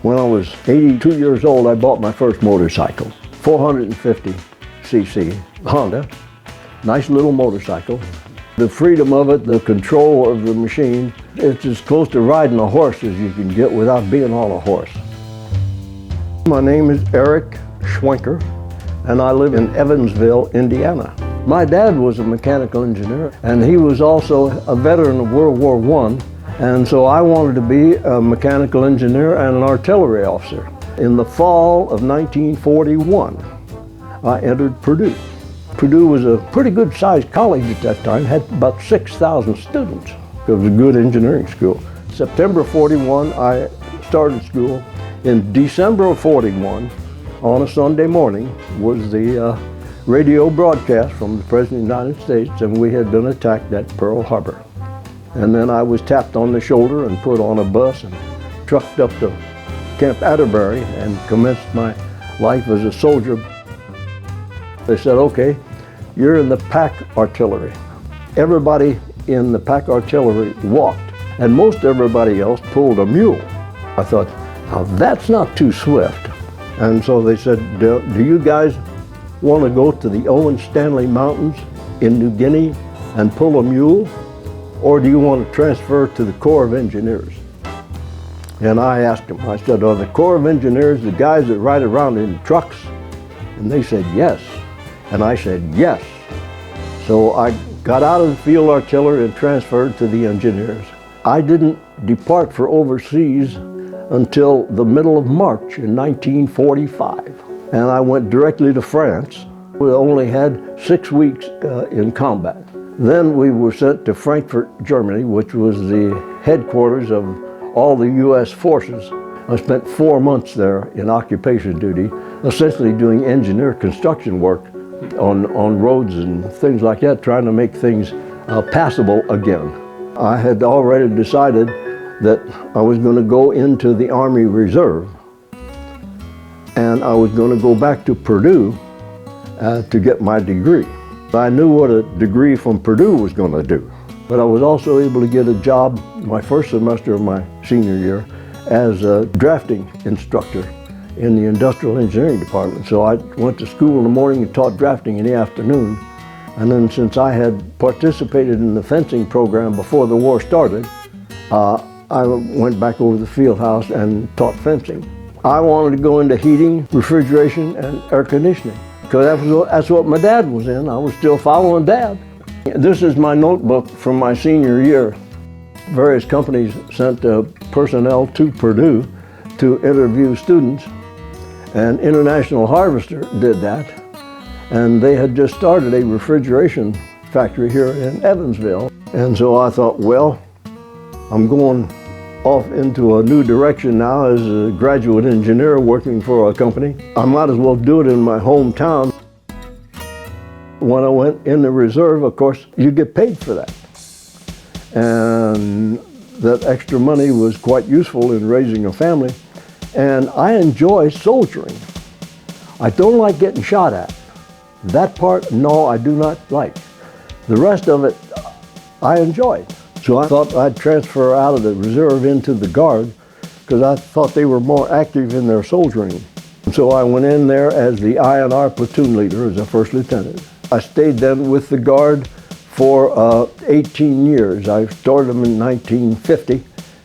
When I was 82 years old, I bought my first motorcycle, 450 cc Honda, nice little motorcycle. The freedom of it, the control of the machine, it's as close to riding a horse as you can get without being on a horse. My name is Eric Schwenker, and I live in Evansville, Indiana. My dad was a mechanical engineer, and he was also a veteran of World War I, and so I wanted to be a mechanical engineer and an artillery officer. In the fall of 1941, I entered Purdue. Purdue was a pretty good sized college at that time, had about 6,000 students. It was a good engineering school. September 41, I started school. In December of 41, on a Sunday morning, was the radio broadcast from the President of the United States, and we had been attacked at Pearl Harbor. And then I was tapped on the shoulder and put on a bus and trucked up to Camp Atterbury and commenced my life as a soldier. They said, okay, you're in the pack artillery. Everybody in the pack artillery walked, and most everybody else pulled a mule. I thought, now that's not too swift. And so they said, do you guys want to go to the Owen Stanley Mountains in New Guinea and pull a mule? Or do you want to transfer to the Corps of Engineers? And I asked them, I said, are the Corps of Engineers the guys that ride around in trucks? And they said, yes. And I said, yes. So I got out of the field artillery and transferred to the engineers. I didn't depart for overseas until the middle of March in 1945. And I went directly to France. We only had 6 weeks in combat. Then we were sent to Frankfurt, Germany, which was the headquarters of all the U.S. forces. I spent 4 months there in occupation duty, essentially doing engineer construction work on roads and things like that, trying to make things passable again. I had already decided that I was going to go into the Army Reserve, and I was going to go back to Purdue to get my degree. I knew what a degree from Purdue was going to do, but I was also able to get a job my first semester of my senior year as a drafting instructor in the industrial engineering department. So I went to school in the morning and taught drafting in the afternoon. And then since I had participated in the fencing program before the war started, I went back over to the field house and taught fencing. I wanted to go into heating, refrigeration, and air conditioning, because that's what my dad was in. I was still following Dad. This is my notebook from my senior year. Various companies sent personnel to Purdue to interview students, and International Harvester did that. And they had just started a refrigeration factory here in Evansville. And so I thought, well, I'm going off into a new direction now as a graduate engineer working for a company. I might as well do it in my hometown. When I went in the reserve, of course, you get paid for that. And that extra money was quite useful in raising a family. And I enjoy soldiering. I don't like getting shot at. That part, no, I do not like. The rest of it, I enjoyed. So I thought I'd transfer out of the reserve into the Guard because I thought they were more active in their soldiering. And so I went in there as the I&R platoon leader, as a first lieutenant. I stayed then with the Guard for 18 years. I started them in 1950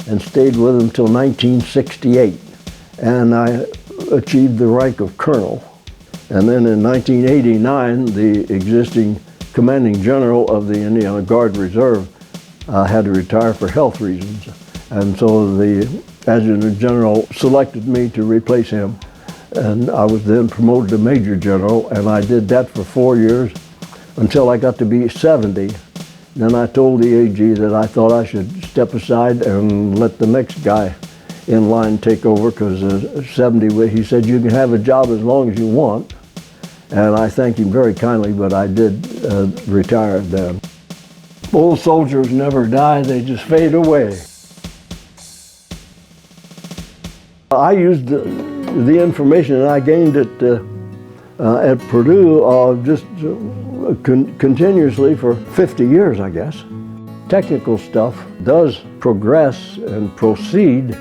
and stayed with them till 1968. And I achieved the rank of colonel. And then in 1989, the existing commanding general of the Indiana Guard Reserve had to retire for health reasons. And so the adjutant general selected me to replace him. And I was then promoted to major general, and I did that for 4 years until I got to be 70. Then I told the AG that I thought I should step aside and let the next guy in line take over, because 70, he said, you can have a job as long as you want. And I thanked him very kindly, but I did retire then. Old soldiers never die, they just fade away. I used the information that I gained at Purdue just continuously for 50 years, I guess. Technical stuff does progress and proceed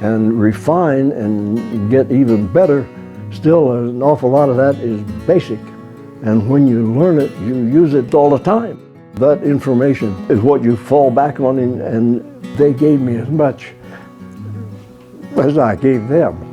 and refine and get even better, still an awful lot of that is basic. And when you learn it, you use it all the time. That information is what you fall back on, and they gave me as much as I gave them.